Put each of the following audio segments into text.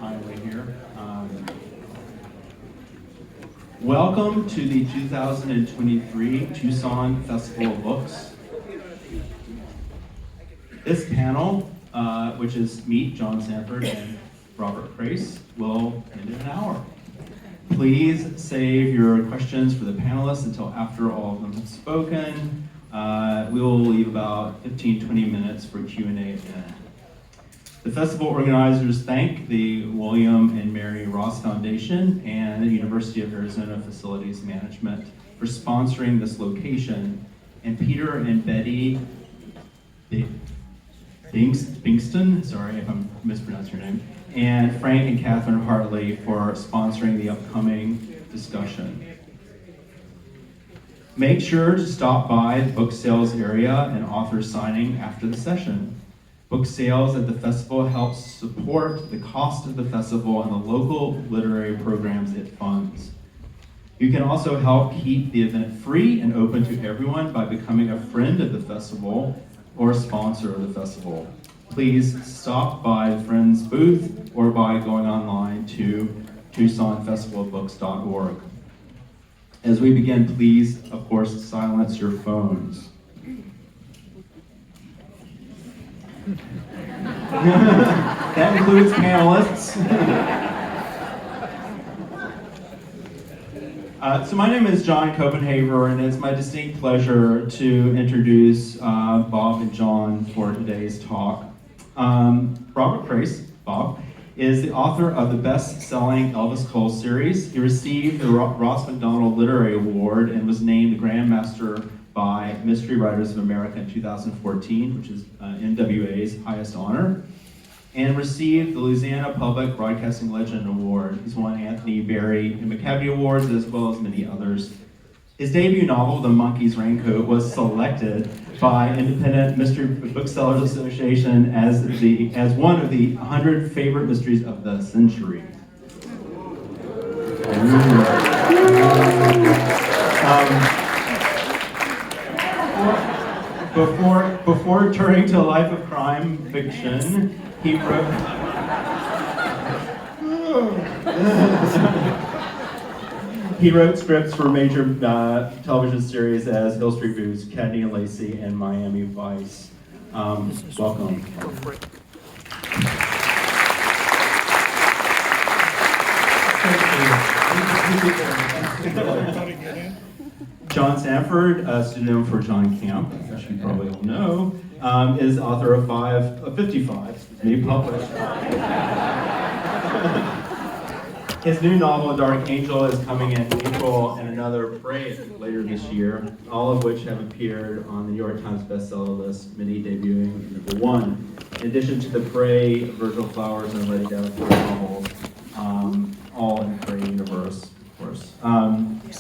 timely here. Welcome to the 2023 Tucson Festival of Books. This panel, which is me, John Sandford, and Robert Crais, will end in an hour. Please save your questions for the panelists until after all of them have spoken. We will leave about 15-20 minutes for Q&A at the end. The festival organizers thank the William and Mary Ross Foundation and the University of Arizona Facilities Management for sponsoring this location, and Peter and Betty Bingston, sorry if I'm mispronouncing your name, and Frank and Catherine Hartley for sponsoring the upcoming discussion. Make sure to stop by the book sales area and author signing after the session. Book sales at the festival helps support the cost of the festival and the local literary programs it funds. You can also help keep the event free and open to everyone by becoming a friend of the festival or a sponsor of the festival. Please stop by the Friends booth or by going online to TucsonFestivalBooks.org. As we begin, please, of course, silence your phones. That includes panelists. So my name is John Copenhaver, and it's my distinct pleasure to introduce Bob and John for today's talk. Robert Crais, Bob, is the author of the best-selling Elvis Cole series. He received the Ross Macdonald Literary Award and was named the Grand Master by Mystery Writers of America in 2014, which is NWA's highest honor, and received the Louisiana Public Broadcasting Legend Award. He's won Anthony Berry and McCavity Awards, as well as many others. His debut novel, The Monkey's Raincoat, was selected by Independent Mystery Booksellers Association as one of the 100 favorite mysteries of the century. Before turning to a life of crime fiction, he wrote scripts for major television series as Hill Street Blues, Cagney and Lacey, and Miami Vice. Welcome. John Sandford, a pseudonym for John Camp, as you probably all know, is author of 55, published. His new novel, Dark Angel, is coming in April, and another, Prey, later this year, all of which have appeared on the New York Times bestseller list, many debuting at #1. In addition to the Prey, Virgil Flowers, and Lady Delacour novels, all in the Prey universe, of course.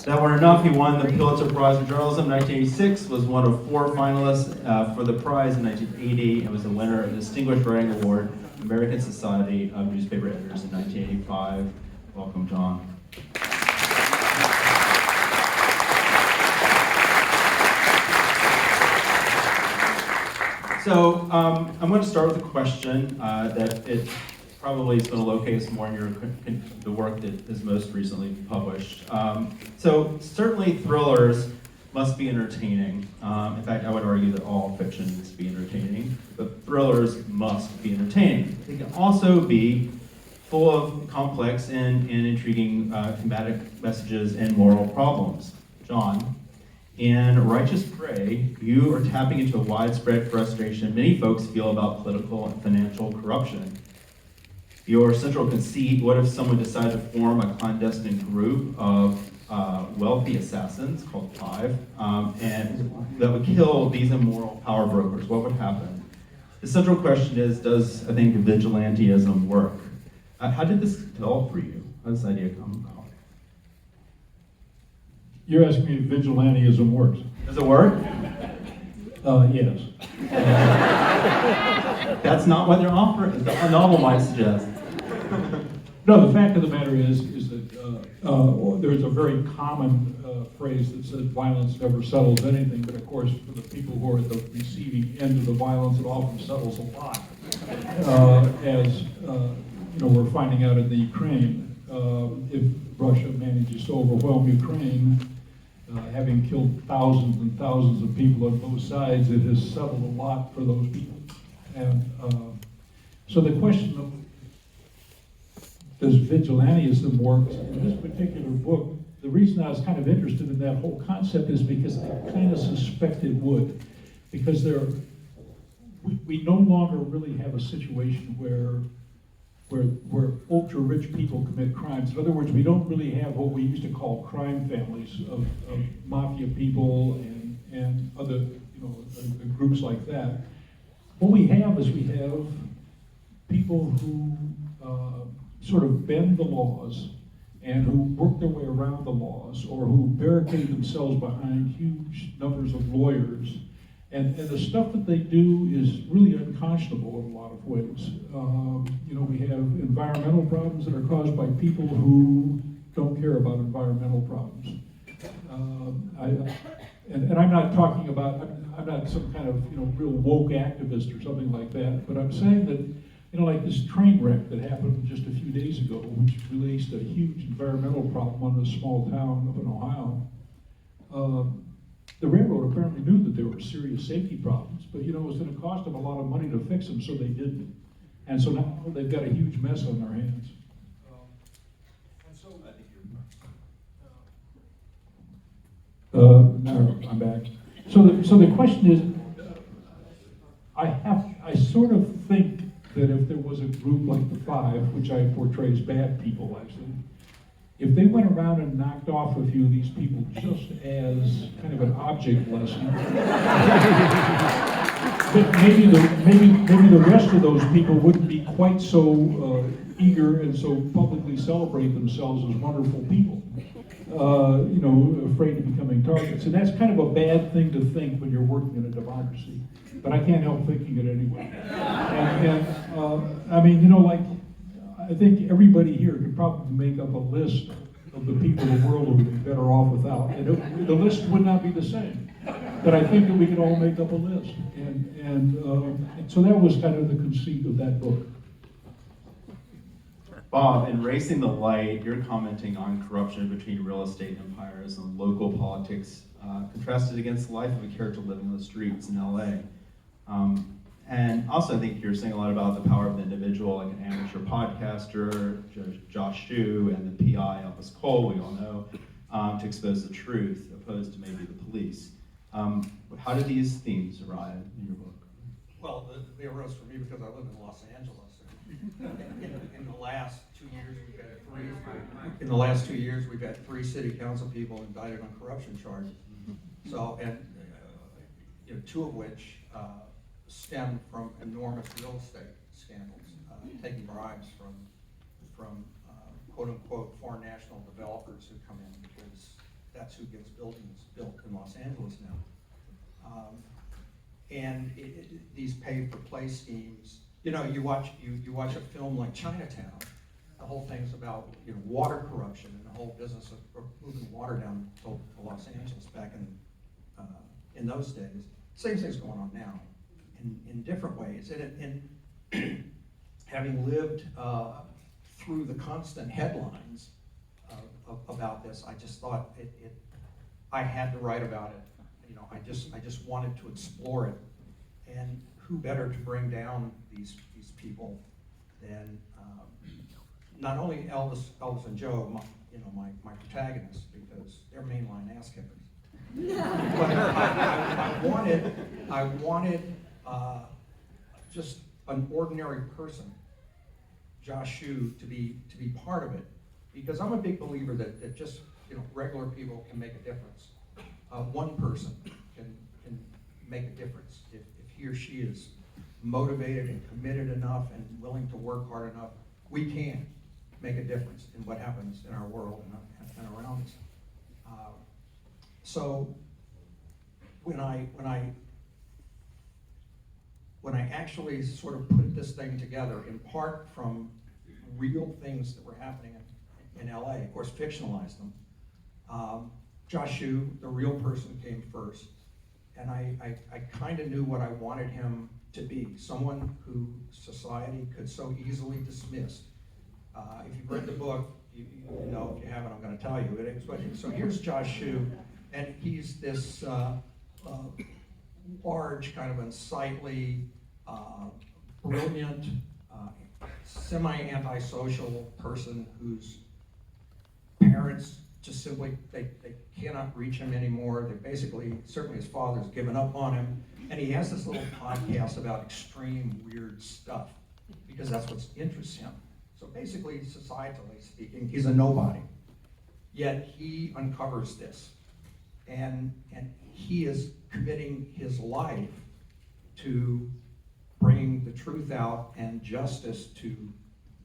That weren't enough, he won the Pulitzer Prize for Journalism in 1986, was one of 4 finalists for the prize in 1980, and was the winner of the Distinguished Writing Award, American Society of Newspaper Editors in 1985. Welcome, John. So I'm going to start with a question that it probably is going to locate us more in the work that is most recently published. So certainly thrillers must be entertaining. In fact, I would argue that all fiction needs to be entertaining, but thrillers must be entertaining. They can also be full of complex and intriguing thematic messages and moral problems. John, in Righteous Prey, you are tapping into a widespread frustration many folks feel about political and financial corruption. Your central conceit, what if someone decided to form a clandestine group of wealthy assassins called Five, and that would kill these immoral power brokers? What would happen? The central question is, does, I think, vigilantism work? How did this develop for you? How did this idea come about? You're asking me if vigilantism works. Does it work? Yes. That's not what they're offering. The novel might suggest. No, the fact of the matter is that there's a very common phrase that says violence never settles anything, but of course for the people who are at the receiving end of the violence, it often settles a lot. As we're finding out in the Ukraine, if Russia manages to overwhelm Ukraine, having killed thousands and thousands of people on both sides, it has settled a lot for those people. And so the question of does vigilantism work in this particular book, the reason I was kind of interested in that whole concept is because I kind of suspect it would. Because we no longer really have a situation where ultra-rich people commit crimes. In other words, we don't really have what we used to call crime families of mafia people and other groups like that. What we have is we have people who sort of bend the laws and who work their way around the laws, or who barricade themselves behind huge numbers of lawyers. And the stuff that they do is really unconscionable in a lot of ways. We have environmental problems that are caused by people who don't care about environmental problems. And I'm not talking about, I'm not some kind of real woke activist or something like that, but I'm saying that like this train wreck that happened just a few days ago, which released a huge environmental problem on a small town up in Ohio. The railroad apparently knew that there were serious safety problems, but it was going to cost them a lot of money to fix them, so they didn't. And so now they've got a huge mess on their hands. No, I'm back. So the question is, I sort of think that if there was a group like the Five, which I portray as bad people actually, if they went around and knocked off a few of these people just as kind of an object lesson, maybe the rest of those people wouldn't be quite so eager and so publicly celebrate themselves as wonderful people, afraid of becoming targets. And that's kind of a bad thing to think when you're working in a democracy. But I can't help thinking it anyway. I think everybody here could probably make up a list of the people in the world who would be better off without. And the list would not be the same. But I think that we could all make up a list. And so that was kind of the conceit of that book. Bob, in Racing the Light, you're commenting on corruption between real estate empires and local politics, contrasted against the life of a character living on the streets in LA. And also I think you're saying a lot about the power of the individual, like an amateur podcaster, Josh Shue, and the PI, Elvis Cole, we all know, to expose the truth, opposed to maybe the police. How do these themes arrive in your book? Well, they arose for me because I live in Los Angeles. In the last 2 years, we've had three. In the last 2 years, we've had 3 city council people indicted on corruption charges. So, and 2 of which stem from enormous real estate scandals, taking bribes from quote unquote foreign national developers who come in, because that's who gets buildings built in Los Angeles now. These pay-for-play schemes. You watch a film like Chinatown. The whole thing's about water corruption and the whole business of moving water down to Los Angeles back in those days. Same thing's going on now, in different ways. And having lived through the constant headlines about this, I just thought I had to write about it. I just wanted to explore it, and who better to bring down these people than not only Elvis and Joe, my protagonists, because they're mainline ass kickers. But I wanted just an ordinary person, Josh Shue, to be part of it, because I'm a big believer that just regular people can make a difference. One person can make a difference if he or she is motivated and committed enough and willing to work hard enough. We can make a difference in what happens in our world and around us. So when I actually sort of put this thing together, in part from real things that were happening in LA, of course fictionalized them. Josh Shue, the real person, came first. And I kind of knew what I wanted him to be, someone who society could so easily dismiss book, you know, if you haven't, I'm going to tell you. So here's Josh Shue, and he's this large, kind of unsightly, brilliant, semi-antisocial person whose parents just simply, they cannot reach him anymore. They basically, certainly his father's given up on him. And he has this little podcast about extreme weird stuff because that's what interests him. So basically, societally speaking, he's a nobody. Yet he uncovers this. And he is committing his life to bringing the truth out and justice to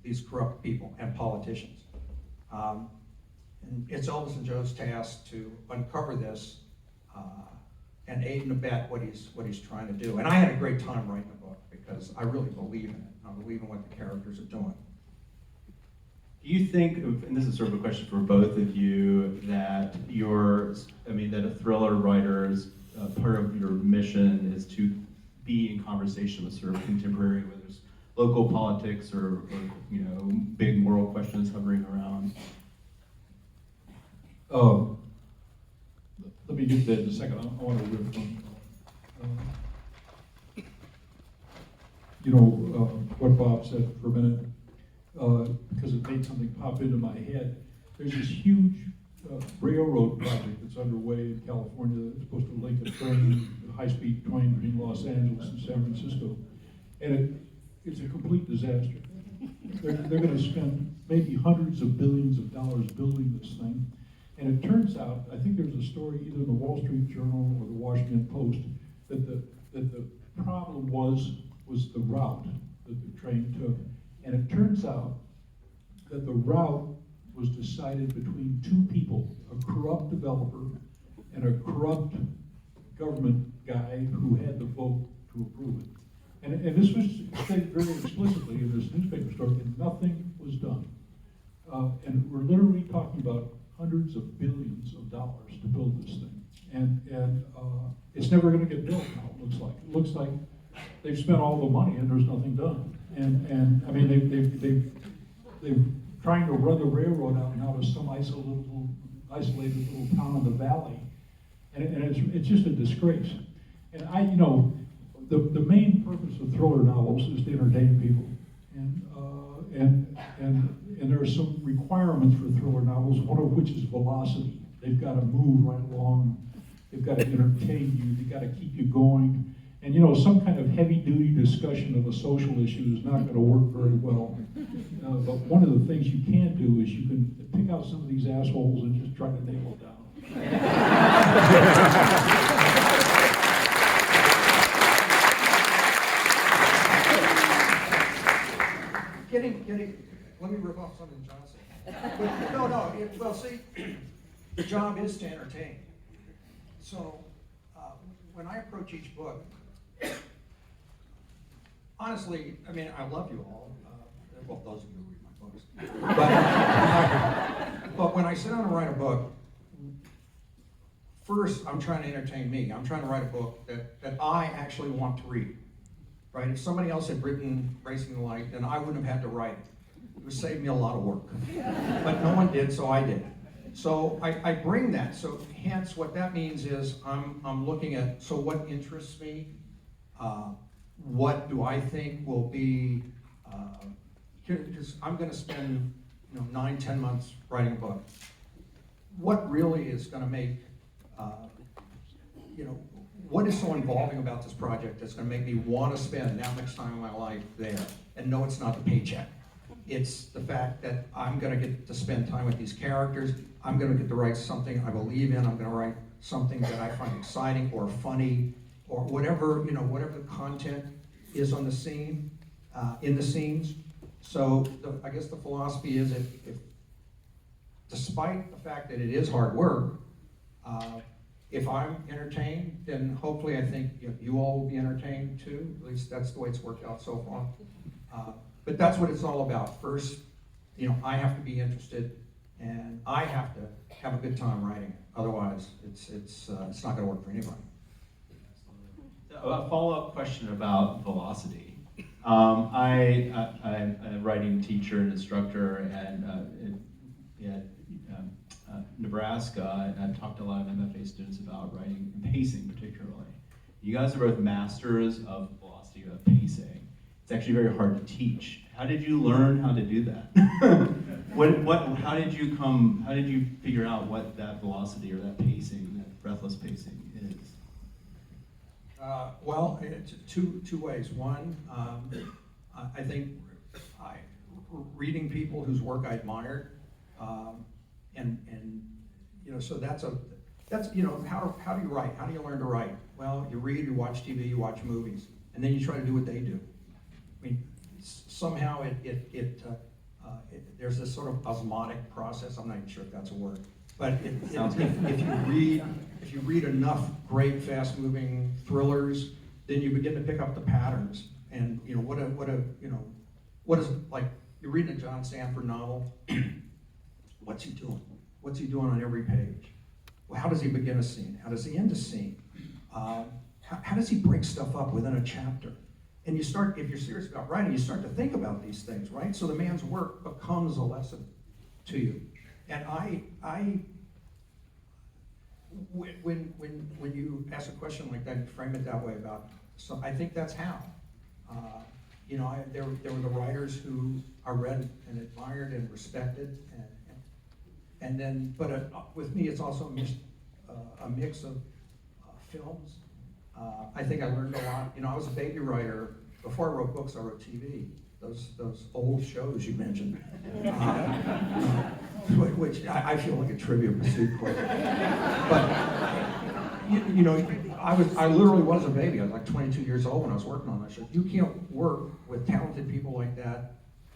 these corrupt people and politicians. And it's Elvis and Joe's task to uncover this and aid and abet what he's trying to do. And I had a great time writing the book because I really believe in it. I believe in what the characters are doing. Do you think, and this is sort of a question for both of you, that that a thriller writer's part of your mission is to be in conversation with sort of contemporary, whether it's local politics or big moral questions hovering around? Let me get to that in a second. I want to riff on, what Bob said for a minute, because it made something pop into my head. There's this huge railroad project that's underway in California that's supposed to link a high-speed train between Los Angeles and San Francisco. And it's a complete disaster. They're going to spend maybe hundreds of billions of dollars building this thing. And it turns out, I think there's a story either in the Wall Street Journal or the Washington Post that the problem was the route that the train took. And it turns out that the route was decided between two people, a corrupt developer and a corrupt government guy who had the vote to approve it. And this was stated very explicitly in this newspaper story, and nothing was done. And we're literally talking about hundreds of billions of dollars to build this thing. And it's never going to get built now, it looks like. It looks like they've spent all the money and there's nothing done. And I mean, they've trying to run the railroad out now to some isolated little town in the valley. And it's just a disgrace. And the main purpose of thriller novels is to entertain people. And there are some requirements for thriller novels, one of which is velocity. They've got to move right along. They've got to entertain you. They've got to keep you going. And some kind of heavy-duty discussion of a social issue is not going to work very well. But one of the things you can do is you can pick out some of these assholes and just try to nail it down. Let me rip off something John said. Well, see, the job is to entertain. So when I approach each book, honestly, I mean, I love you all. Well, those of you who read my books. But when I sit down and write a book, first I'm trying to entertain me. I'm trying to write a book that I actually want to read. Right? If somebody else had written Racing the Light, then I wouldn't have had to write it. It would save me a lot of work. But no one did, so I did. So I bring that. So hence what that means is I'm looking at, so what interests me? What do I think will be, because I'm going to spend 9-10 months writing a book. What really is going to make, what is so involving about this project that's going to make me want to spend that much time of my life there? And no, it's not the paycheck. It's the fact that I'm going to get to spend time with these characters. I'm going to get to write something I believe in. I'm going to write something that I find exciting or funny or whatever, whatever the content is on the scene, in the scenes. So I guess the philosophy is if despite the fact that it is hard work, if I'm entertained, then hopefully I think you all will be entertained too. At least that's the way it's worked out so far. But that's what it's all about. First, I have to be interested, and I have to have a good time writing it. Otherwise, it's not going to work for anybody. A follow-up question about velocity. I'm a writing teacher and instructor at Nebraska, and I've talked to a lot of MFA students about writing and pacing particularly. You guys are both masters of velocity, of pacing. It's actually very hard to teach. How did you learn how to do that? How did you figure out what that velocity or that pacing, that breathless pacing is? Well, it's two ways. One, I think reading people whose work I admired, and so that's how do you write? How do you learn to write? Well, you read, you watch TV, you watch movies, and then you try to do what they do. I mean, somehow there's this sort of osmotic process. I'm not even sure if that's a word, but if you read enough great, fast-moving thrillers, then you begin to pick up the patterns. And what is like you're reading a John Sandford novel? What's he doing? What's he doing on every page? Well, how does he begin a scene? How does he end a scene? How does he break stuff up within a chapter? And you start, if you're serious about writing, you start to think about these things, right? So the man's work becomes a lesson to you. And when you ask a question like that, you frame it that way I think that's how. There were the writers who I read and admired and respected, and then, but with me, it's also a mix of films. I think I learned a lot. I was a baby writer. Before I wrote books, I wrote TV. Those old shows you mentioned, which I feel like a Trivial Pursuit quote. But I literally was a baby. I was like 22 years old when I was working on that show. You can't work with talented people like that,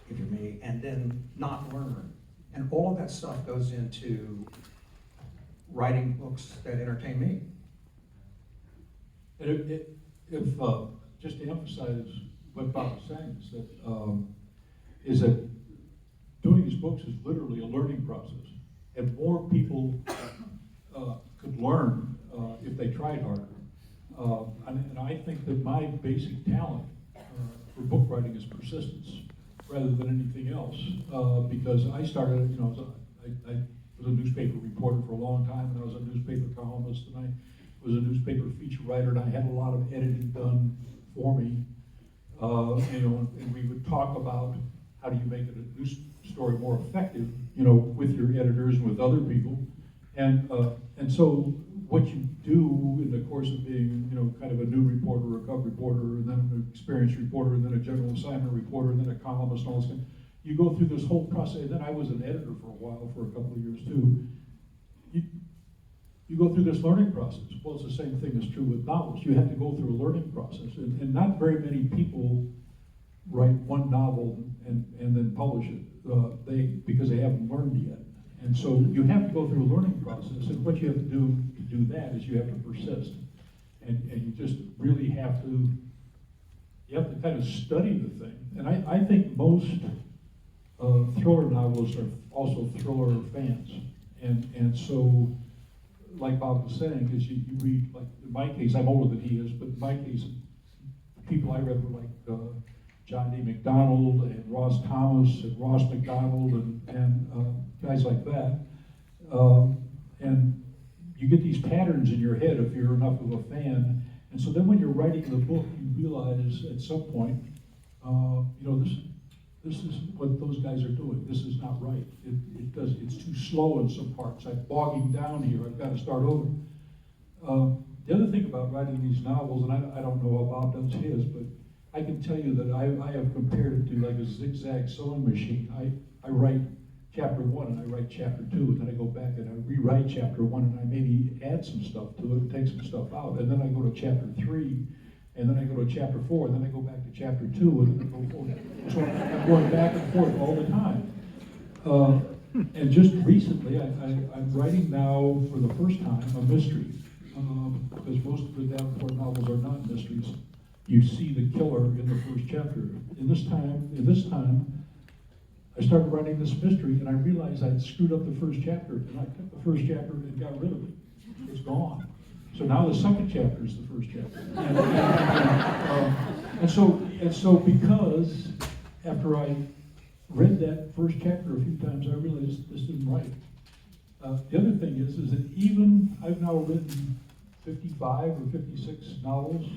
if you're me, and then not learn. And all of that stuff goes into writing books that entertain me. And if just to emphasize what Bob was saying, is that doing these books is literally a learning process, and more people could learn if they tried harder. And I think that my basic talent for book writing is persistence rather than anything else, because I started, I was a newspaper reporter for a long time, and I was a newspaper columnist, and I was a newspaper feature writer, and I had a lot of editing done for me, and we would talk about how do you make a news story more effective, with your editors and with other people, and so what you do in the course of being, kind of a new reporter, a cub reporter, and then an experienced reporter, and then a general assignment reporter, and then a columnist, and all this kind of, you go through this whole process. And then I was an editor for a while, for a couple of years too. You go through this learning process. Well, it's the same thing is true with novels. You have to go through a learning process, and not very many people write one novel and then publish it because they haven't learned yet. And so you have to go through a learning process, and what you have to do that is you have to persist, and you just really have to kind of study the thing. And I think most thriller novelists are also thriller fans, and so like Bob was saying, is you read, like in my case, I'm older than he is, but in my case, people I read were like John D. MacDonald and Ross Thomas and Ross MacDonald and guys like that. And you get these patterns in your head if you're enough of a fan. And so then when you're writing the book, you realize at some point, this is what those guys are doing. This is not right. It's too slow in some parts. I'm bogging down here. I've got to start over. The other thing about writing these novels, and I don't know how Bob does his, but I can tell you that I have compared it to like a zigzag sewing machine. I write chapter 1 and I write chapter 2, and then I go back and I rewrite chapter 1 and I maybe add some stuff to it and take some stuff out, and then I go to chapter 3, and then I go to chapter 4, and then I go back to chapter 2, and then I go forward. So I'm going back and forth all the time. And just recently, I'm writing now for the first time a mystery, because most of the Davenport novels are not mysteries. You see the killer in the first chapter. In this time, I started writing this mystery, and I realized I'd screwed up the first chapter, and I took the first chapter and got rid of it. It's gone. So now the second chapter is the first chapter. And so because after I read that first chapter a few times, I realized this isn't right. The other thing is that even I've now written 55 or 56 novels,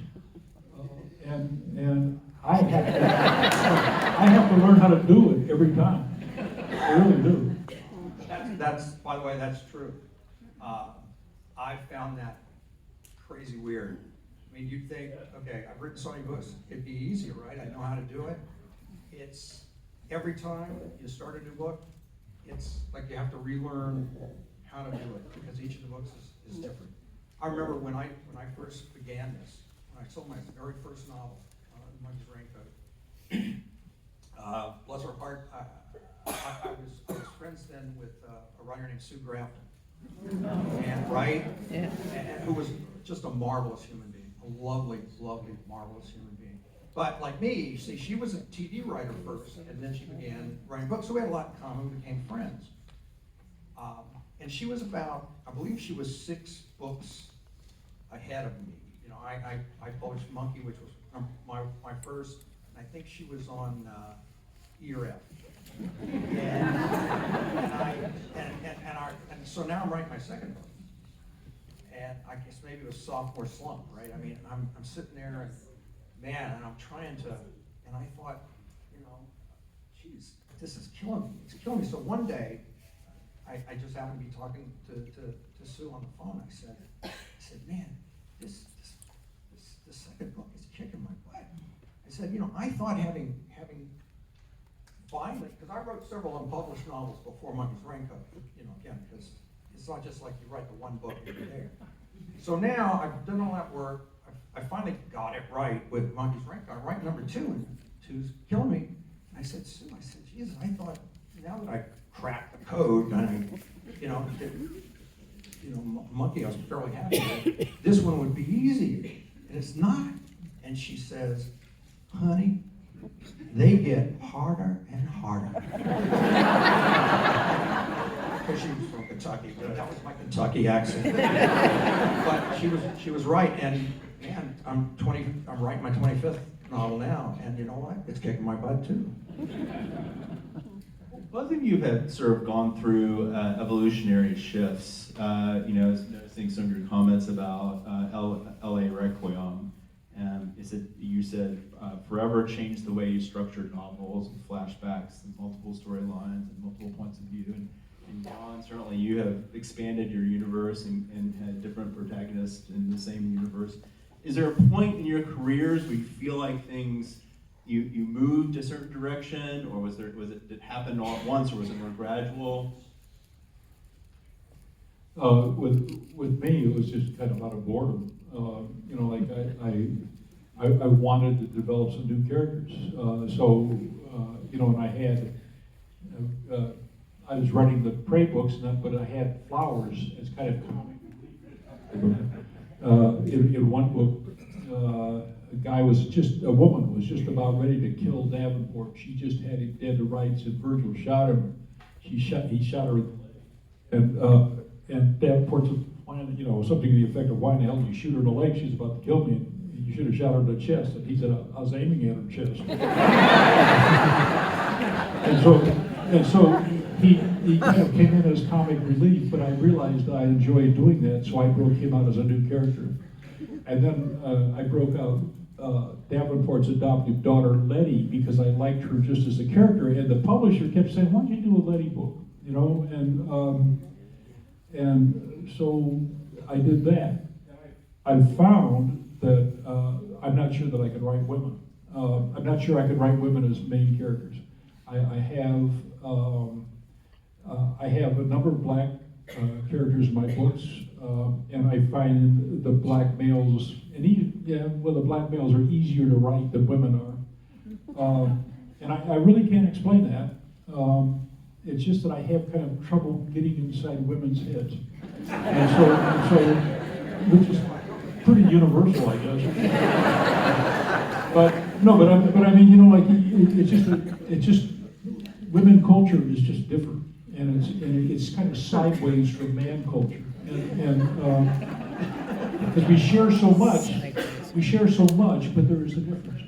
and I have to learn how to do it every time. I really do. That's by the way, that's true. I found that crazy weird. I mean, you'd think, okay, I've written so many books, it'd be easier, right? I know how to do it. It's every time you start a new book, it's like you have to relearn how to do it because each of the books is different. I remember when I first began this, when I sold my very first novel, Monkey's Raincoat. Bless her heart, I was friends then with a writer named Sue Grafton, and and who was just a marvelous human being, a lovely, lovely, marvelous human being. But like me, you see, she was a TV writer first, and then she began writing books, so we had a lot in common, we became friends. And she was about, I believe she was 6 books ahead of me. You know, I published Monkey, which was my first, and I think she was on E or F. And so now I'm writing my second book. And I guess maybe it was sophomore slump, right? I mean, I'm sitting there and I'm trying to, and I thought, you know, geez, this is killing me. It's killing me. So one day, I just happened to be talking to Sue on the phone. I said, man, this second book is kicking my butt. I said, you know, I thought having finally, because I wrote several unpublished novels before Monkey's Raincoat, you know, again, because it's not just like you write the one book and you're there. So now I've done all that work. I finally got it right with Monkey's Raincoat. I write number 2, and 2's killing me. And I said, Sue, Jesus, I thought now that I cracked the code, and Monkey, I was fairly happy with, this one would be easy, and it's not. And she says, honey, they get harder and harder. Because she was from Kentucky, but that was my Kentucky accent. But she was right, and man, I'm writing my 25th novel now, and you know what? It's kicking my butt too. Both of you have sort of gone through evolutionary shifts. Noticing some of your comments about L.A. Requiem. You said forever changed the way you structured novels with flashbacks and multiple storylines and multiple points of view. And John, certainly you have expanded your universe and had different protagonists in the same universe. Is there a point in your careers where you feel like things you moved a certain direction, or did it happen all at once, or was it more gradual? With me, it was just kind of out of boredom. I wanted to develop some new characters. And I was writing the prey books, but I had flowers as kind of comic relief. In one book, a woman was just about ready to kill Davenport. She just had him dead to rights, and Virgil shot him. He shot her in the leg. And Davenport's something to the effect of, why in the hell did you shoot her in the leg? She's about to kill me. You should have shot her in the chest. And he said, I was aiming at her chest. and so he kind of came in as comic relief, but I realized that I enjoyed doing that, so I broke him out as a new character. And then I broke out Davenport's adoptive daughter, Letty, because I liked her just as a character. And the publisher kept saying, why don't you do a Letty book? And so I did that. I found that I'm not sure that I could write women. I'm not sure I could write women as main characters. I have a number of black characters in my books, and I find the black males, the black males are easier to write than women are. And I really can't explain that. It's just that I have kind of trouble getting inside women's heads. And so which is pretty universal, I guess. But I mean, it's just women culture is just different, and it's kind of sideways from man culture. Because we share so much, but there is a difference.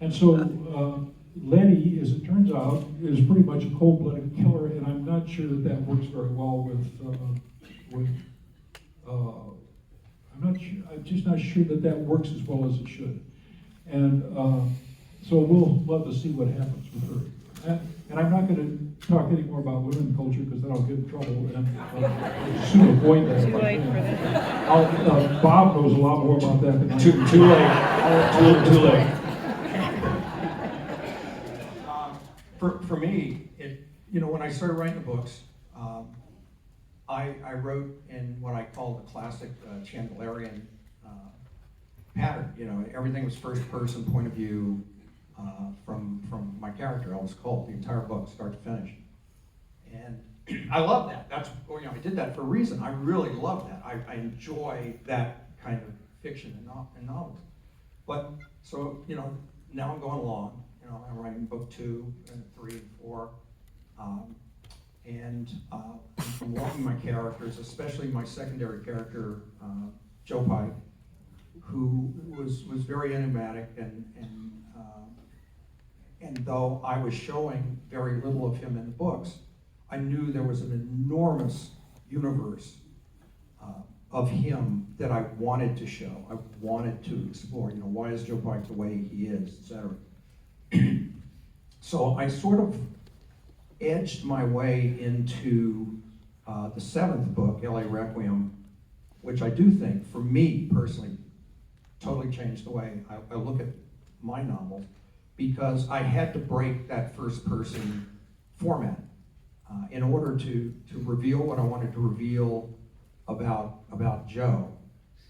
And so Letty, as it turns out, is pretty much a cold-blooded killer, and I'm not sure that that works very well I'm just not sure that that works as well as it should. And so we'll love to see what happens with her. And I'm not going to talk any more about women culture because then I'll get in trouble, and I'll soon avoid that. Too late for that. Bob knows a lot more about that than I do. Too late. Too late. For me, when I started writing the books, I wrote in what I call the classic Chandlerian pattern. Everything was first person point of view from my character, Elvis Cole, the entire book, start to finish. And I love that. I did that for a reason. I really love that. I enjoy that kind of fiction and novels. But so now I'm going along. I'm writing book 2 and 3 and 4. And I'm loving my characters, especially my secondary character, Joe Pike, who was very enigmatic, and though I was showing very little of him in the books, I knew there was an enormous universe of him that I wanted to show. I wanted to explore. Why is Joe Pike the way he is, etc. So I sort of edged my way into the 7th book, L.A. Requiem, which I do think, for me personally, totally changed the way I look at my novels, because I had to break that first-person format in order to reveal what I wanted to reveal about Joe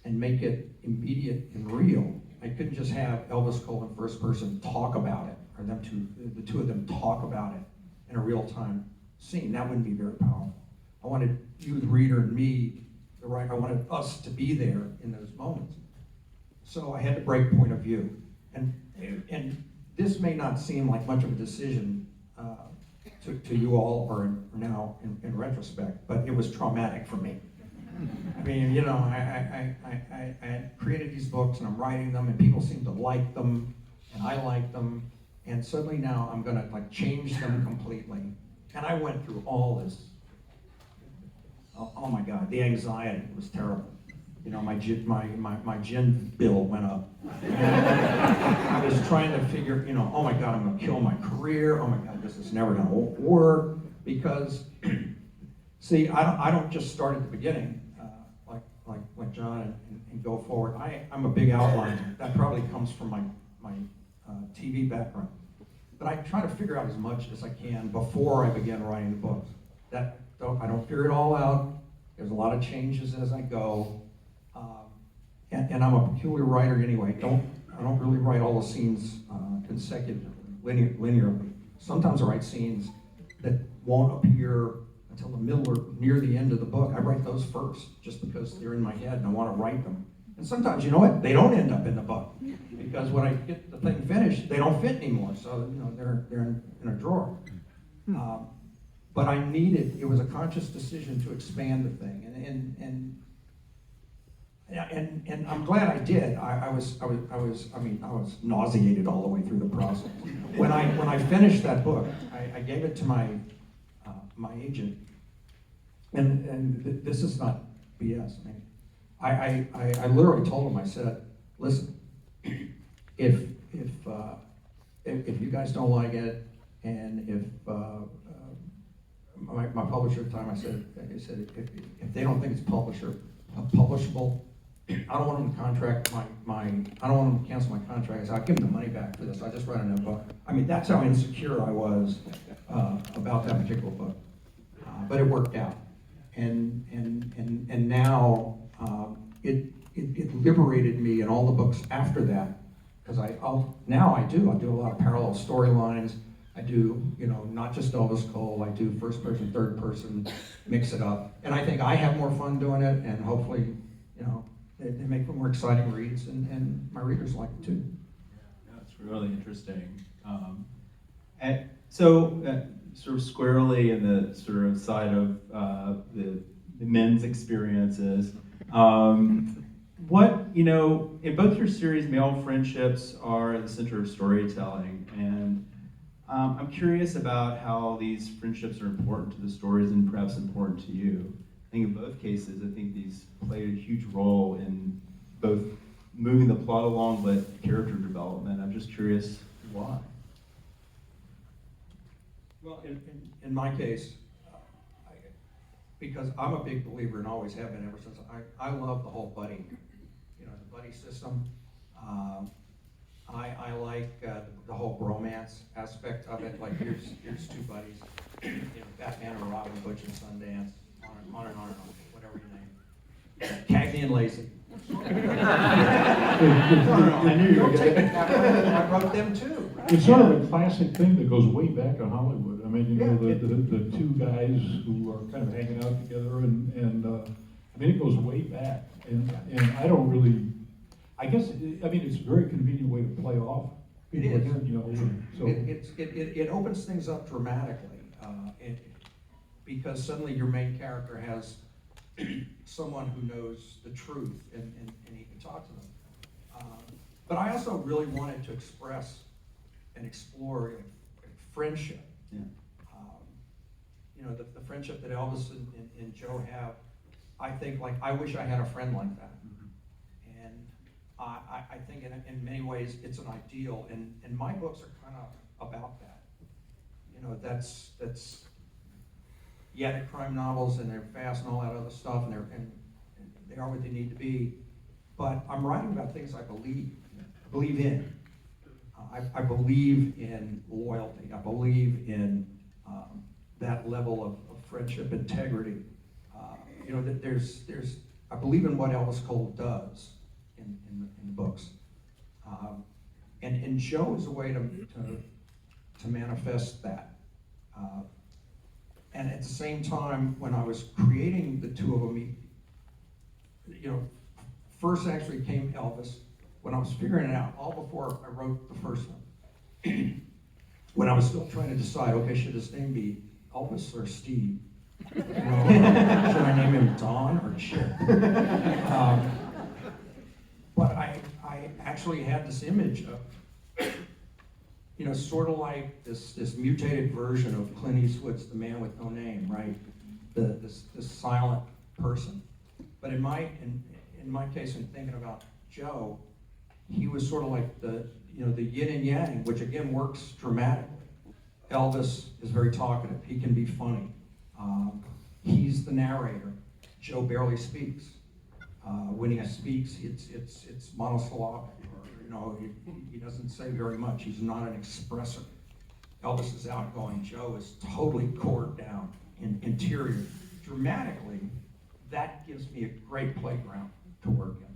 and make it immediate and real. I couldn't just have Elvis Cole in first person talk about it, or the two of them talk about it in a real-time scene. That wouldn't be very powerful. I wanted you, the reader, and me, I wanted us to be there in those moments. So I had to break point of view. And this may not seem like much of a decision to you all, or now in retrospect, but it was traumatic for me. I mean, I created these books and I'm writing them and people seem to like them and I like them, and suddenly now I'm gonna change them completely. And I went through all this. Oh my God, the anxiety was terrible. My gin bill went up. I was trying to figure, oh my God, I'm gonna kill my career. Oh my God, this is never gonna work, because see, I don't just start at the beginning like John and go forward. I'm a big outliner. That probably comes from my TV background. But I try to figure out as much as I can before I begin writing the books. I don't figure it all out. There's a lot of changes as I go. And I'm a peculiar writer anyway. I don't really write all the scenes consecutively, linearly. Sometimes I write scenes that won't appear until the middle or near the end of the book. I write those first, just because they're in my head and I want to write them. And sometimes, they don't end up in the book, because when I get the thing finished, they don't fit anymore. So they're in a drawer. But it was a conscious decision to expand the thing, and I'm glad I did. I was nauseated all the way through the process. When I finished that book, I gave it to my agent, and this is not BS. I literally told him, I said, listen, if you guys don't like it, and if my publisher at the time, I said if they don't think it's publishable, I don't want them to contract I don't want them to cancel my contract. I said, I'll give them the money back for this. I just read another book. That's how insecure I was about that particular book. But it worked out, and now it liberated me in all the books after that, because I do a lot of parallel storylines. I do, not just Elvis Cole. I do first person, third person, mix it up, and I think I have more fun doing it, and hopefully, they make for more exciting reads, and my readers like it too. Yeah, that's really interesting. And so, sort of squarely in the sort of side of the men's experiences, in both your series, male friendships are at the center of storytelling, and I'm curious about how these friendships are important to the stories and perhaps important to you. I think in both cases, I think these played a huge role in both moving the plot along, but character development. I'm just curious why. Well, in my case, because I'm a big believer and always have been ever since, I love the whole buddy, the buddy system. I like the whole bromance aspect of it. Like here's two buddies, Batman or Robin, Butch and Sundance, on and on, whatever your name. Cagney and Lacey. I knew you were Don't take gonna- it that way. I wrote them too. It's sort of a classic thing that goes way back in Hollywood. I mean, Yeah, the two guys who are kind of hanging out together, and I mean, it goes way back. And I don't really, I guess, it's a very convenient way to play off. It people is. again, so. It opens things up dramatically, because suddenly your main character has someone who knows the truth and he can talk to them. But I also really wanted to express and explore friendship. Yeah. The friendship that Elvis and Joe have, I think, like, I wish I had a friend like that. And I think in many ways it's an ideal, and my books are kind of about that. That's they're crime novels and they're fast and all that other stuff, and they are what they need to be. But I'm writing about things I believe in. I believe in loyalty. I believe in that level of friendship, integrity. That there's I believe in what Elvis Cole does in the books. And Joe is a way to manifest that. And at the same time, when I was creating the two of them, first actually came Elvis. When I was figuring it out, all before I wrote the first one, when I was still trying to decide, okay, should his name be Elvis or Steve? Should I name him Don or Chip? But I actually had this image of, sort of like this mutated version of Clint Eastwood's The Man with No Name, right? This silent person. But in my case, in thinking about Joe, he was sort of like the yin and yang, which again works dramatically. Elvis is very talkative. He can be funny. He's the narrator. Joe barely speaks. When he speaks, it's monosyllabic. He doesn't say very much. He's not an expressor. Elvis is outgoing. Joe is totally cored down, interior. Dramatically, that gives me a great playground to work in.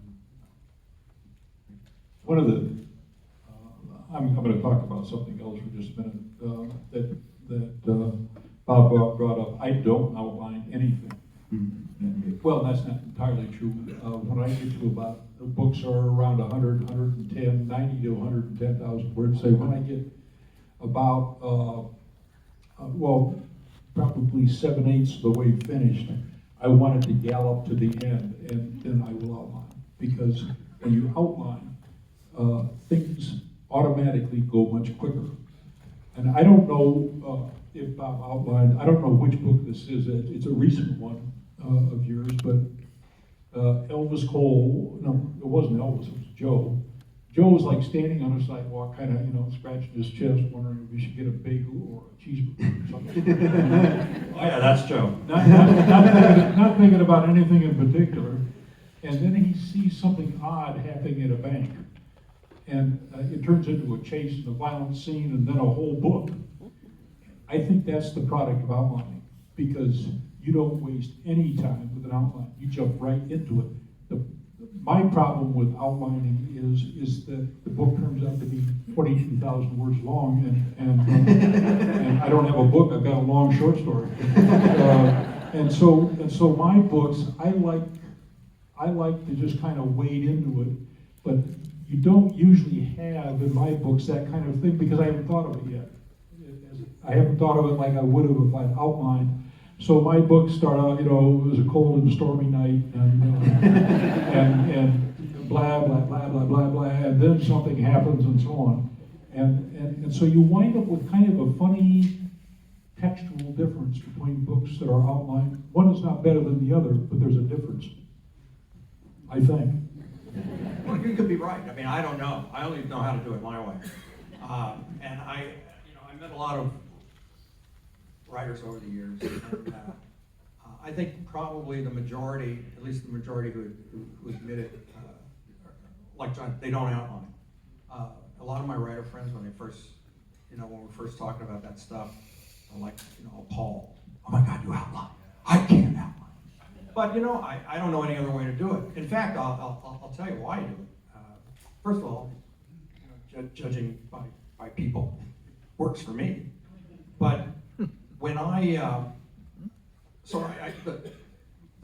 One of the, I'm going to talk about something else for just a minute that Bob brought up. I don't outline anything. Well, that's not entirely true. When I get to about, the books are around 100, 110, 90 to 110,000 words. Say when I get about, probably 7/8 of the way finished, I want it to gallop to the end, and then I will outline. Because when you outline, things automatically go much quicker. And I don't know if Bob outlined, I don't know which book this is. It's a recent one of yours, but Elvis Cole, no, it wasn't Elvis, it was Joe. Joe was like standing on a sidewalk, kind of, scratching his chest, wondering if he should get a bagel or a cheeseburger or something. Oh yeah, that's Joe. Not thinking about anything in particular. And then he sees something odd happening at a bank. And it turns into a chase and a violent scene and then a whole book. I think that's the product of outlining, because you don't waste any time with an outline. You jump right into it. My problem with outlining is that the book turns out to be 22,000 words long, and I don't have a book. I've got a long short story. And so my books, I like to just kind of wade into it, but you don't usually have in my books that kind of thing, because I haven't thought of it yet. I haven't thought of it like I would have if I'd outlined. So my books start out, it was a cold and stormy night, and blah, blah, blah, blah, blah, blah, and then something happens and so on. And so you wind up with kind of a funny textual difference between books that are outlined. One is not better than the other, but there's a difference, I think. Well, you could be right. I mean, I don't know. I only know how to do it my way. And I met a lot of writers over the years, and I think probably the majority, at least the majority who admit it, like John, they don't outline. A lot of my writer friends, when we were first talking about that stuff, are like, appalled. Oh my God, you outline. I can't outline. But I don't know any other way to do it. In fact, I'll tell you why I do it. First of all, judging by people works for me. But when the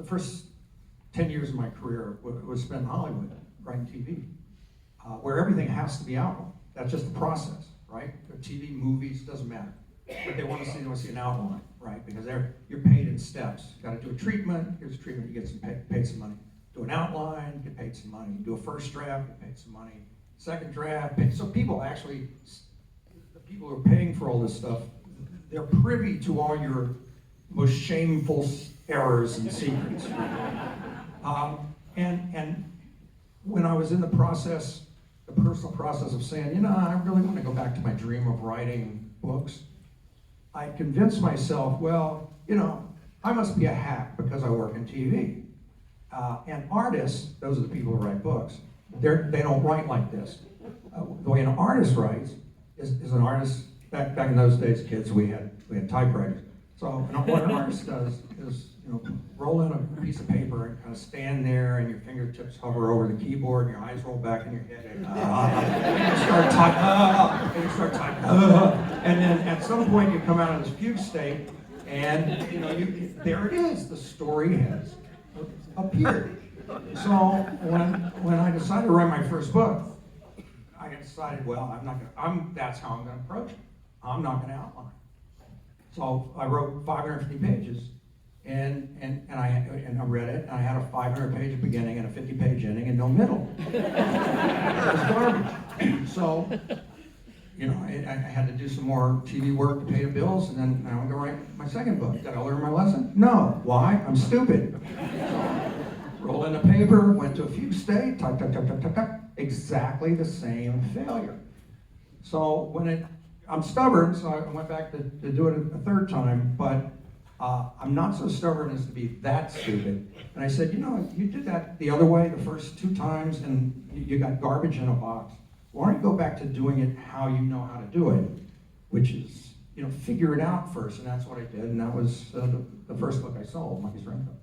first 10 years of my career was spent in Hollywood, writing TV, where everything has to be outlined. That's just the process, right? TV, movies, doesn't matter. But they want to see an outline, right? Because you're paid in steps. You got to do a treatment. Here's a treatment. You get paid some money. Do an outline. You get paid some money. Do a first draft. You get paid some money. Second draft. So people actually, the people who are paying for all this stuff, they're privy to all your most shameful errors and secrets. And when I was in the personal process of saying, I really want to go back to my dream of writing books, I convinced myself, well, I must be a hack because I work in TV. And artists, those are the people who write books, they don't write like this. The way an artist writes is an artist, back in those days, kids, we had typewriters. So what an artist does is, roll in a piece of paper and kind of stand there, and your fingertips hover over the keyboard, and your eyes roll back in your head, and you start typing, and then at some point you come out of this fugue state, and there it is. The story has appeared. So when I decided to write my first book, I decided, well, that's how I'm going to approach it. I'm not going to outline. So I wrote 550 pages. And I read it, and I had a 500-page beginning and a 50-page ending and no middle. It was garbage. So, I had to do some more TV work to pay the bills, and then I'm going to write my second book. Did I learn my lesson? No. Why? I'm stupid. So, roll in the paper, went to a fugue state, type, exactly the same failure. So I'm stubborn, so I went back to do it a third time, but I'm not so stubborn as to be that stupid. And I said, you did that the other way the first 2 times, and you got garbage in a box. Why don't you go back to doing it how you know how to do it, which is, figure it out first. And that's what I did, and that was the first book I sold, Monkey's Rainbow.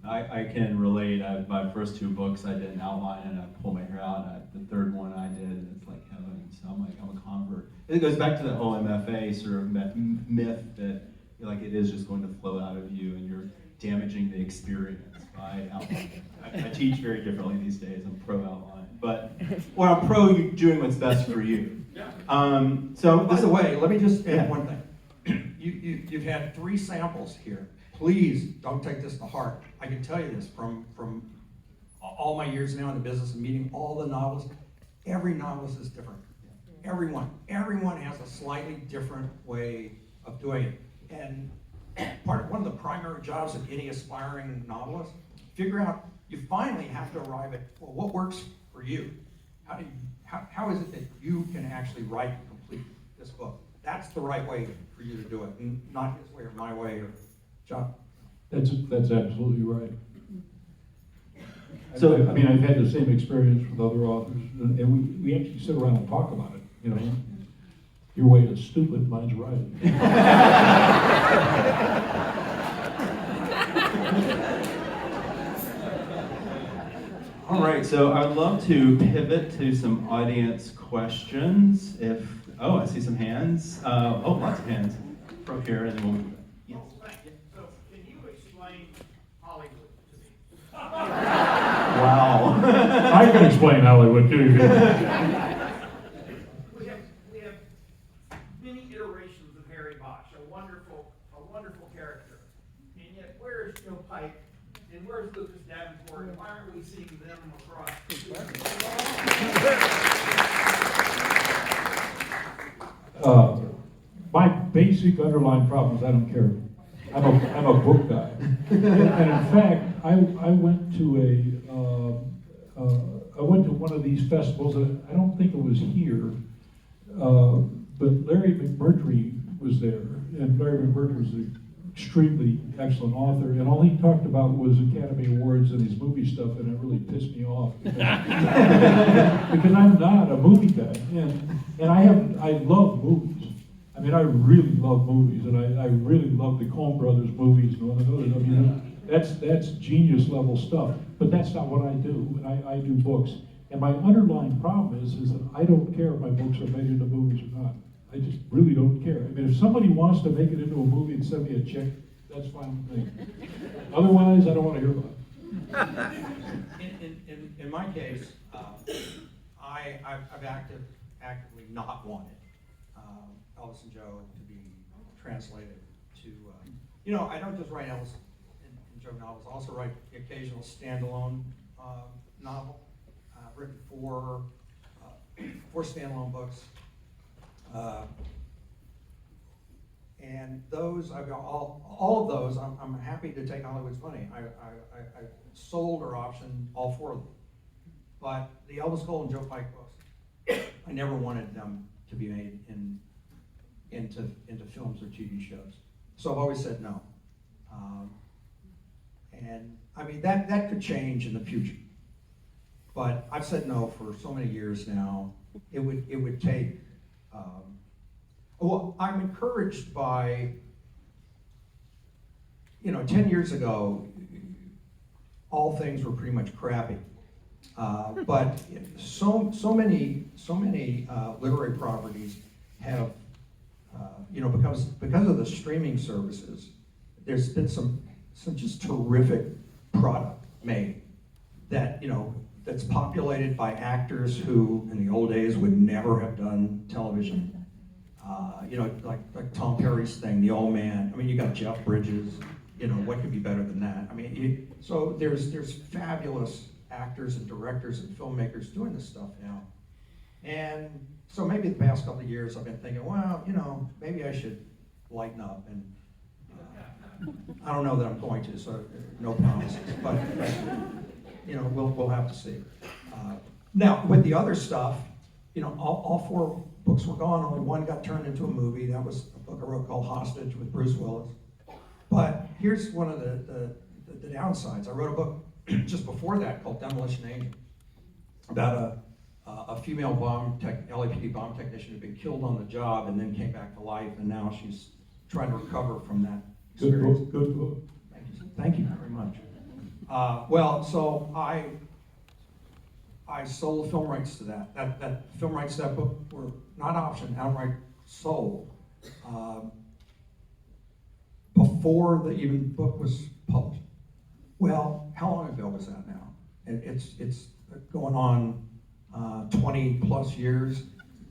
I can relate. My first 2 books, I did an outline, and I pulled my hair out. The third one I did, and it's like heaven. So I'm a convert. It goes back to the OMFA sort of myth that it is just going to flow out of you, and you're damaging the experience by outlining. I teach very differently these days. I'm pro outline, but I'm pro you doing what's best for you. So by the way, let me just add one thing. You've had 3 samples here. Please don't take this to heart. I can tell you this from all my years now in the business and meeting all the novelists. Every novelist is different. Everyone has a slightly different way of doing it. And one of the primary jobs of any aspiring novelist, figure out, you finally have to arrive at, well, what works for you? How is it that you can actually write and complete this book? That's the right way for you to do it, and not his way or my way or John. That's absolutely right. So I've had the same experience with other authors, and we actually sit around and talk about it. Your way is stupid, mine's right. All right, so I would love to pivot to some audience questions. I see some hands. Lots of hands from here, and then we'll. Yes. So, can you explain Hollywood to me? Wow. I can explain Hollywood too. We have many iterations of Harry Bosch, a wonderful character, and yet where's Joe Pike And where's Lucas Davenport? And why aren't we seeing them across? My basic underlying problem is I don't care. I'm a book guy. And in fact, I went to I went to one of these festivals, and I don't think it was here, but Larry McMurtry was there, and Larry McMurtry was an extremely excellent author, and all he talked about was Academy Awards and his movie stuff, and it really pissed me off. Because I'm not a movie guy, and I love movies. I mean, I really love movies, and I really love the Coen Brothers movies and all the others. I mean, that's genius level stuff, but that's not what I do, and I do books. And my underlying problem is that I don't care if my books are made into movies or not. I just really don't care. I mean, if somebody wants to make it into a movie and send me a check, that's fine with me. Otherwise, I don't want to hear about it. In my case, I've actively not wanted Elvis and Joe to be translated to, I don't just write Elvis and Joe novels, I also write the occasional standalone novel. I've written four standalone books. And those, I've got all of those, I'm happy to take Hollywood's money. I sold or optioned all four of them. But the Elvis Cole and Joe Pike books, I never wanted them to be made into films or TV shows. So I've always said no. And I mean, that could change in the future. But I've said no for so many years now. It would take, well, I'm encouraged by, 10 years ago, all things were pretty much crappy. But so many literary properties have, because of the streaming services, there's been some just terrific product made that, that's populated by actors who in the old days would never have done television. Like Tom Perry's thing, The Old Man. I mean, you got Jeff Bridges. What could be better than that? I mean, so there's fabulous actors and directors and filmmakers doing this stuff now. And so maybe the past couple of years I've been thinking, well, maybe I should lighten up. And I don't know that I'm going to, so no promises. But we'll have to see. Now with the other stuff, all four books were gone. Only one got turned into a movie. That was a book I wrote called Hostage with Bruce Willis. But here's one of the downsides. I wrote a book just before that called Demolition Angel about a female LAPD bomb technician who'd been killed on the job and then came back to life, and now she's trying to recover from that experience. Good book. Thank you very much. So I sold film rights to that. That film rights to that book were not optioned, outright sold. Before the even book was published. Well, how long ago was that now? It's going on 20 plus years.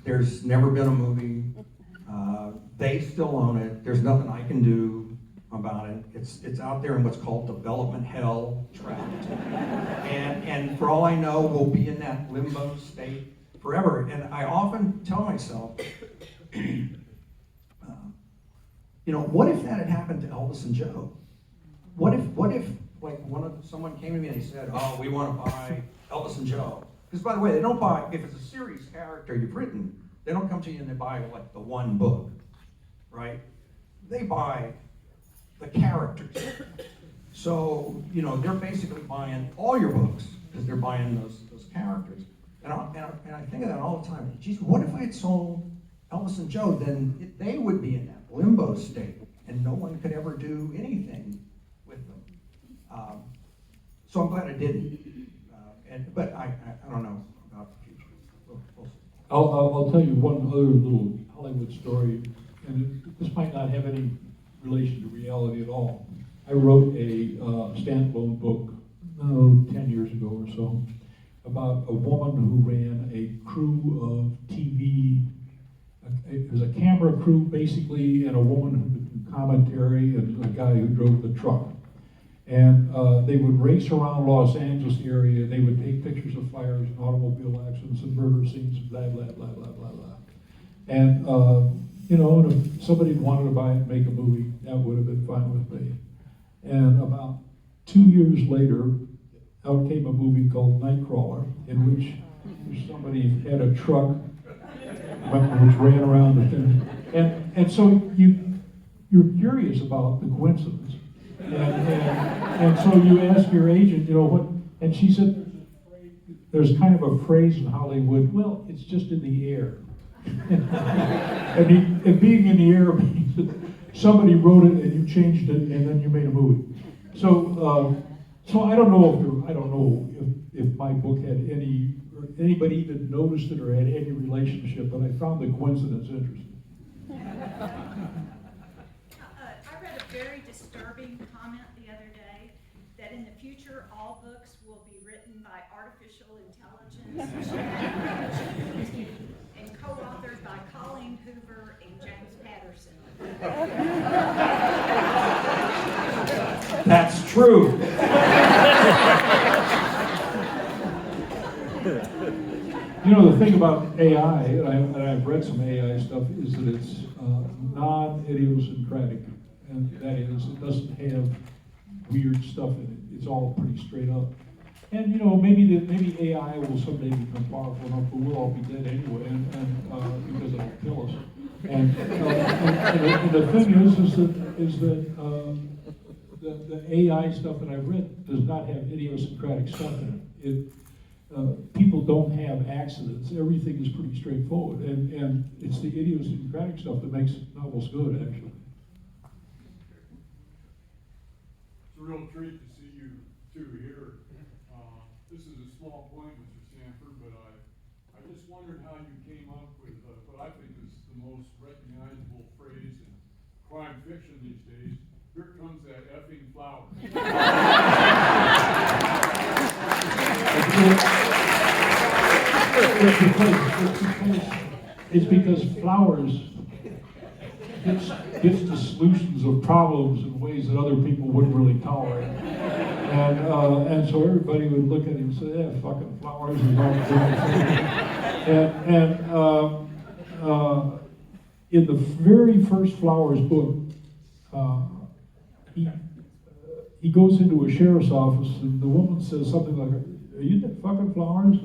There's never been a movie. They still own it. There's nothing I can do about it. It's out there in what's called development hell, trapped. And for all I know, we'll be in that limbo state forever. And I often tell myself, what if that had happened to Elvis and Joe? What if like someone came to me and they said, oh, we want to buy Elvis and Joe? Because by the way, they don't buy, if it's a series character you've written, they don't come to you and they buy like the one book, right? They buy the characters. So, they're basically buying all your books because they're buying those characters. And I think of that all the time. Geez, what if I had sold Elvis and Joe? Then they would be in that limbo state and no one could ever do anything with them. So I'm glad I didn't. But I don't know about the future. We'll see. I'll tell you one other little Hollywood story, and this might not have any relation to reality at all. I wrote a standalone book 10 years ago or so about a woman who ran a crew of TV. It was a camera crew basically, and a woman who did commentary, and a guy who drove the truck. And they would race around Los Angeles area. They would take pictures of fires and automobile accidents and murder scenes and blah, blah, blah, blah, blah, blah. And, you know, and if somebody wanted to buy it and make a movie, that would have been fine with me. And about 2 years later, out came a movie called Nightcrawler, in which somebody had a truck which ran around the thing. And so you're curious about the coincidence. And so you ask your agent, you know, what, and she said, there's kind of a phrase in Hollywood, well, it's just in the air. and being in the air means that somebody wrote it and you changed it and then you made a movie. So I don't know if my book had anybody even noticed it or had any relationship, but I found the coincidence interesting. I read a very disturbing comment the other day that in the future all books will be written by artificial intelligence and co-authored by Colleen Hoover and James Patterson. That's true. You know, the thing about AI, and I've read some AI stuff, is that it's non-idiosyncratic. And that is, it doesn't have weird stuff in it. It's all pretty straight up. And, you know, maybe AI will someday become powerful enough, but we'll all be dead anyway, and because it'll kill us. And the thing is that the AI stuff that I've read does not have idiosyncratic stuff in it. People don't have accidents. Everything is pretty straightforward, and it's the idiosyncratic stuff that makes novels good, actually. It's a real treat to see you two here. This is a small point, Mr. Sandford, but I just wondered how you came up with what I think is the most recognizable phrase in crime fiction these days. Here comes that effing flower. It's because flowers gets to solutions of problems in ways that other people wouldn't really tolerate. And so everybody would look at him and say, yeah, fucking flowers is all and in the very first Flowers book, he goes into a sheriff's office and the woman says something like, are you the fucking Flowers?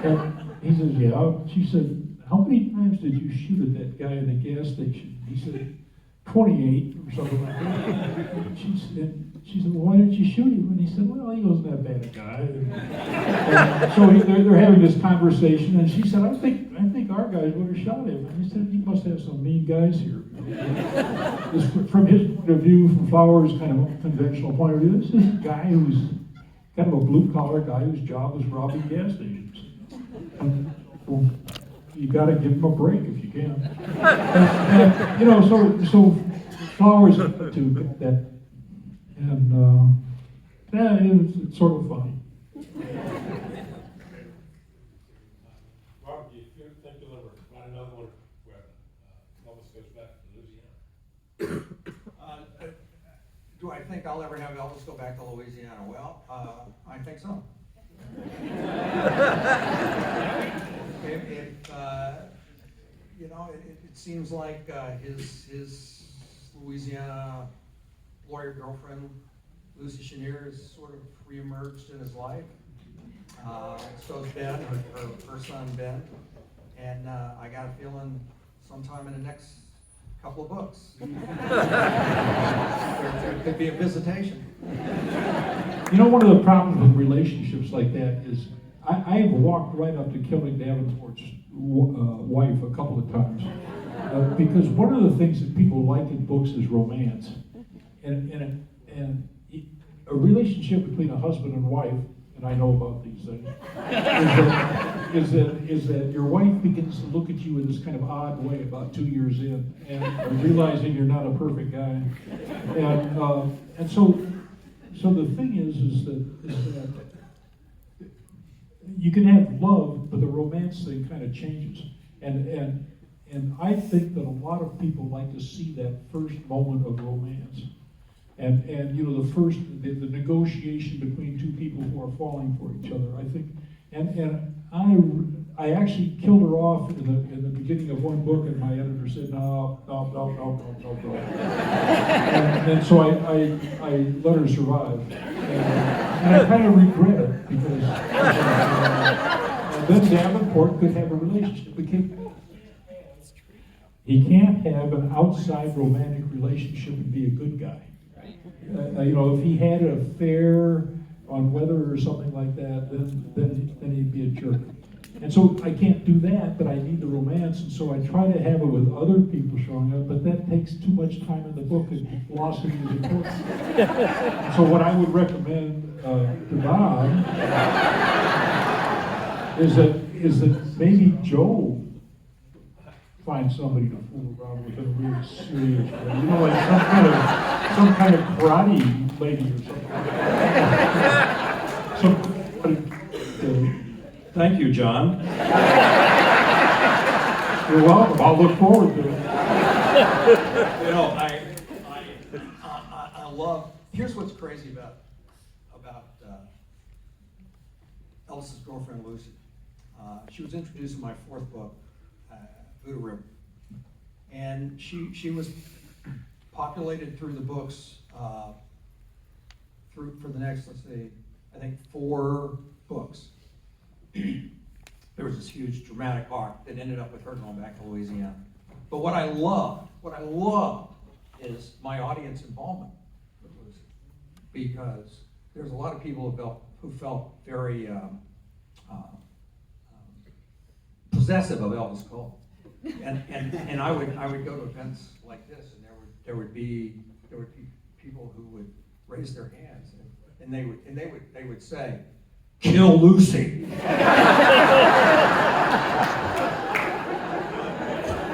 And he says, yeah. She said, how many times did you shoot at that guy in the gas station? He said, 28 or something like that. She said, well, why didn't you shoot him? And he said, well, he wasn't that bad a guy. And so they're having this conversation, and she said, I think our guys would have shot him. And he said, you must have some mean guys here. From his point of view, from Flowers' kind of conventional point of view, this is a guy who's kind of a blue-collar guy whose job is robbing gas stations. And, well, you got to give him a break if you can. And you know, so Flowers to that, and it's sort of funny. Robert, do you think you'll ever write another one where Elvis goes back to Louisiana? Do I think I'll ever have Elvis go back to Louisiana? Well, I think so. It seems like his Louisiana lawyer girlfriend, Lucy Chenier, has sort of reemerged in his life. So's Ben, her son Ben, and I got a feeling sometime in the next couple of books there could be a visitation. You know, one of the problems with relationships like that is I've walked right up to Kelly Davenport's wife a couple of times because one of the things that people like in books is romance, and a relationship between a husband and wife, and I know about these things, is that your wife begins to look at you in this kind of odd way about 2 years in, and realizing you're not a perfect guy, and so the thing is that you can have love, but the romance thing kind of changes, and I think that a lot of people like to see that first moment of romance. And you know, the negotiation between two people who are falling for each other, I think, and I actually killed her off in the beginning of one book, and my editor said, no. And so I let her survive. And I kind of regret it, because and then Davenport could have a relationship. He can't have an outside romantic relationship and be a good guy. You know, if he had an affair on weather or something like that, then he'd be a jerk. And so I can't do that, but I need the romance, and so I try to have it with other people showing up, but that takes too much time in the book, and velocity is important. So what I would recommend to Bob is that maybe Joe find somebody to fool around with in a really serious way. You know, like some kind of karate lady or something. Thank you, John. You're welcome. I'll look forward to it. You know, I love. Here's what's crazy about Elvis's girlfriend Lucy. She was introduced in my fourth book, Voodoo River, and she was populated through the books for the next, let's see, I think 4 books. There was this huge dramatic arc that ended up with her going back to Louisiana. But what I loved is my audience involvement with Lucy, because there's a lot of people who felt very possessive of Elvis Cole, and I would go to events like this, and there would be people who would raise their hands, and they would say, "Kill Lucy."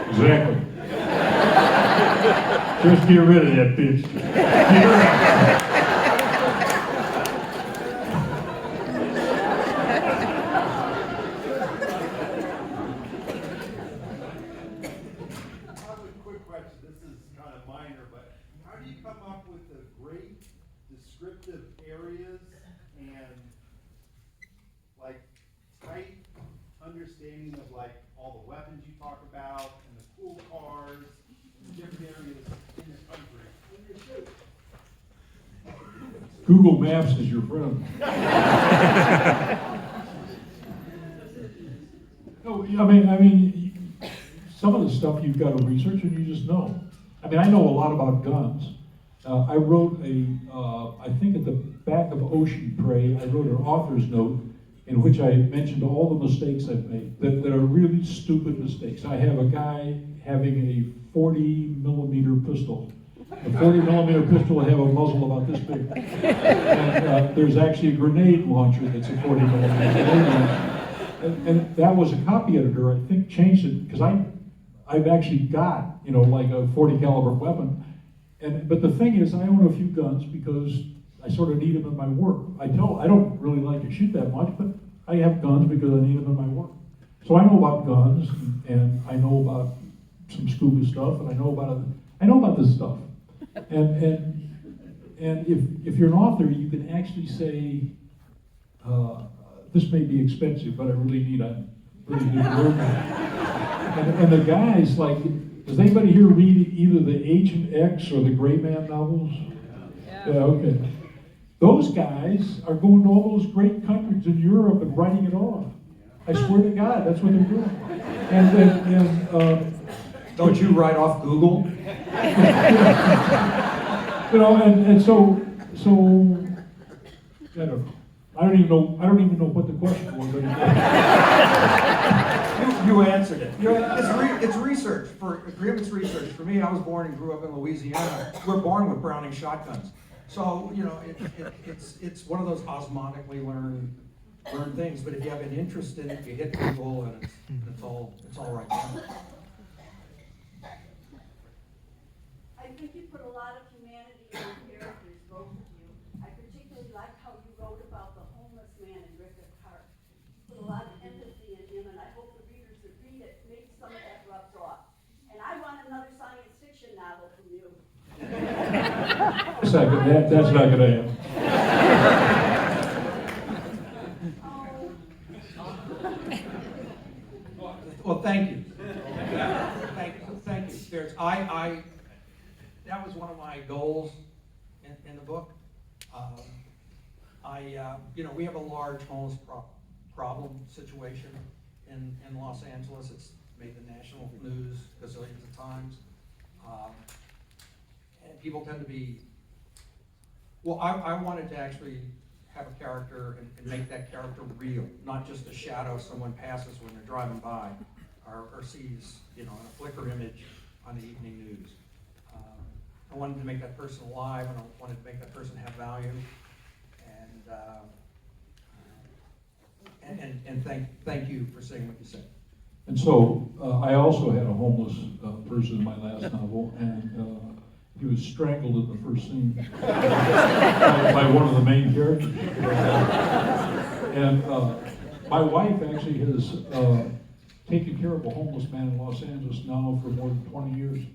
Exactly. Just get rid of that bitch. Get her out. I have a quick question. This is kind of minor, but how do you come up with the great descriptive areas and like tight understanding of like all the weapons you talk about and the cool cars and different areas in the country when you're shooting? Google Maps is your friend. No, I mean, some of the stuff you've got to research and you just know. I mean, I know a lot about guns. I wrote I think at the back of Ocean Prey, I wrote an author's note in which I mentioned all the mistakes I've made that are really stupid mistakes. I have a guy having a 40 millimeter pistol. A 40 millimeter pistol will have a muzzle about this big. And there's actually a grenade launcher that's a 40 millimeter. And that was a copy editor, I think, changed it, because I've actually got, you know, like a 40 caliber weapon. But the thing is, I own a few guns because I sort of need them in my work. I don't really like to shoot that much, but I have guns because I need them in my work. So I know about guns, and I know about some scuba stuff, and I know about this stuff. And if you're an author, you can actually say, this may be expensive, but I really need work. And the guys, like, does anybody here read either the Agent X or the Gray Man novels? Yeah, okay. Those guys are going to all those great countries in Europe and writing it off. I swear to God, that's what they're doing. And Don't you write off Google? you know, and so I don't know. I don't even know what the question was. You answered it. You know, it's research. For Grim, it's research. For me, I was born and grew up in Louisiana. We're born with Browning shotguns. So, you know, it's one of those osmotically learned things. But if you have an interest in it, you hit Google, and it's all right there. I think you put a lot of humanity in your characters, both of you. I particularly like how you wrote about the homeless man in Rickett Park. You put a lot of empathy in him, and I hope the readers that read it make some of that rubs off. And I want another science fiction novel from you. Second, that's not gonna happen. Well, thank you. Thank you. That was one of my goals in the book. We have a large homeless problem situation in Los Angeles. It's made the national news gazillions of times. And people tend to be, well, I wanted to actually have a character and make that character real, not just a shadow someone passes when they're driving by or sees, in a flicker image on the evening news. I wanted to make that person alive, and I wanted to make that person have value. And thank you for saying what you said. And so, I also had a homeless person in my last novel, and he was strangled in the first scene by one of the main characters. And my wife actually has taken care of a homeless man in Los Angeles now for more than 20 years.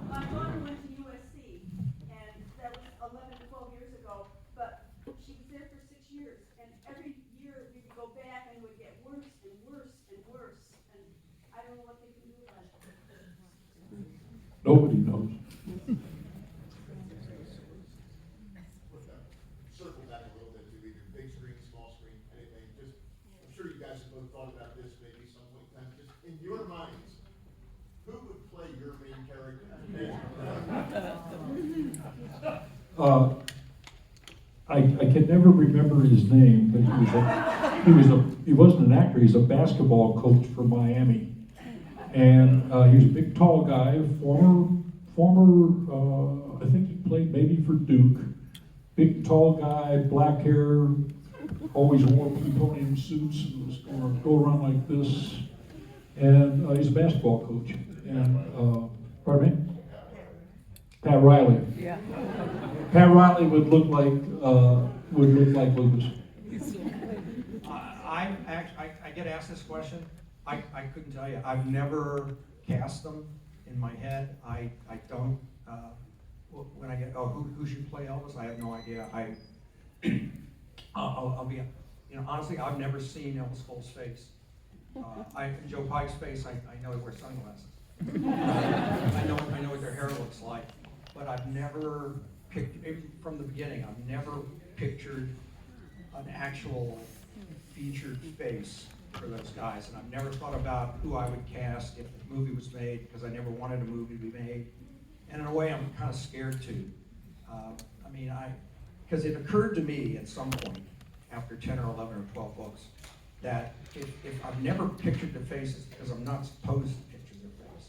My daughter went to USC, and that was 11, 12 years ago, but she was there for 6 years, and every year we would go back and it would get worse and worse and worse, and I don't know what they can do about it. Nobody knows. Circle back a little bit to either big screen, small screen, anything. Just, I'm sure you guys have both thought about this maybe some point in time. Just in your minds, who would play your main character? I can never remember his name, but he wasn't an actor. He's a basketball coach for Miami, and he was a big, tall guy, former. I think he played maybe for Duke. Big, tall guy, black hair, always wore plutonium suits, and was going to go around like this. And he's a basketball coach. And pardon me? Pat Riley. Yeah. Pat Riley would look like Lucas. I get asked this question. I couldn't tell you. I've never cast them in my head. I don't. When I get, who should play Elvis? I have no idea. I'll be, honestly, I've never seen Elvis Cole's face. Joe Pike's face, I know he wears sunglasses. I know what their hair looks like, but I've never from the beginning, I've never pictured an actual featured face for those guys, and I've never thought about who I would cast if the movie was made, because I never wanted a movie to be made. And in a way, I'm kind of scared too. Because it occurred to me at some point, after 10 or 11 or 12 books, that if I've never pictured the faces, because I'm not supposed to picture their face,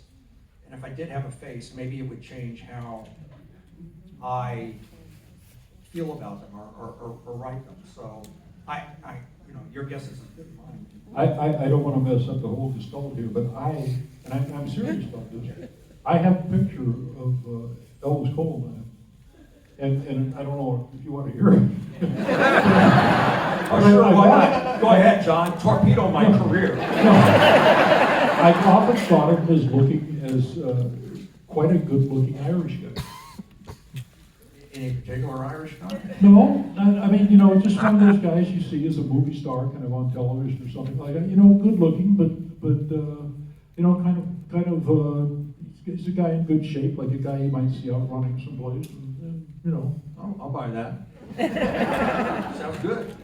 and if I did have a face, maybe it would change how I feel about them or write them. So your guess is as good as mine. I don't want to mess up the whole gestalt here, but I'm serious about this. I have a picture of Elvis Cole in it. And I don't know if you want to hear it. Oh, sure, why not? Go ahead, John. Torpedo my career. No, I've often thought of him as looking as quite a good-looking Irish guy. Any particular Irish guy? No, just one of those guys you see as a movie star, kind of on television or something like that. Good-looking, but kind of. He's a guy in good shape, like a guy you might see out running someplace, I'll buy that. Sounds good.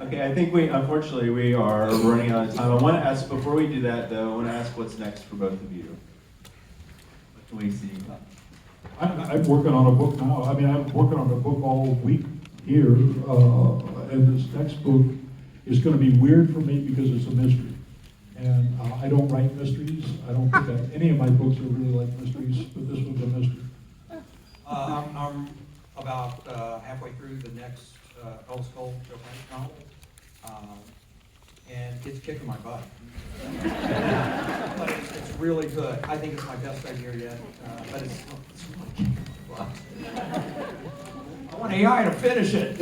Okay, I think unfortunately, we are running out of time. I want to ask, before we do that though, I want to ask what's next for both of you. What can we see? I'm working on a book now. I'm working on a book all week here, and this next book is going to be weird for me because it's a mystery. And I don't write mysteries. I don't think any of my books are really like mysteries, but this one's a mystery. I'm about halfway through the next Elvis Cole Joe Pike novel, and it's kicking my butt. But it's really good. I think it's my best idea yet, but it's really kicking my butt. I want AI to finish it.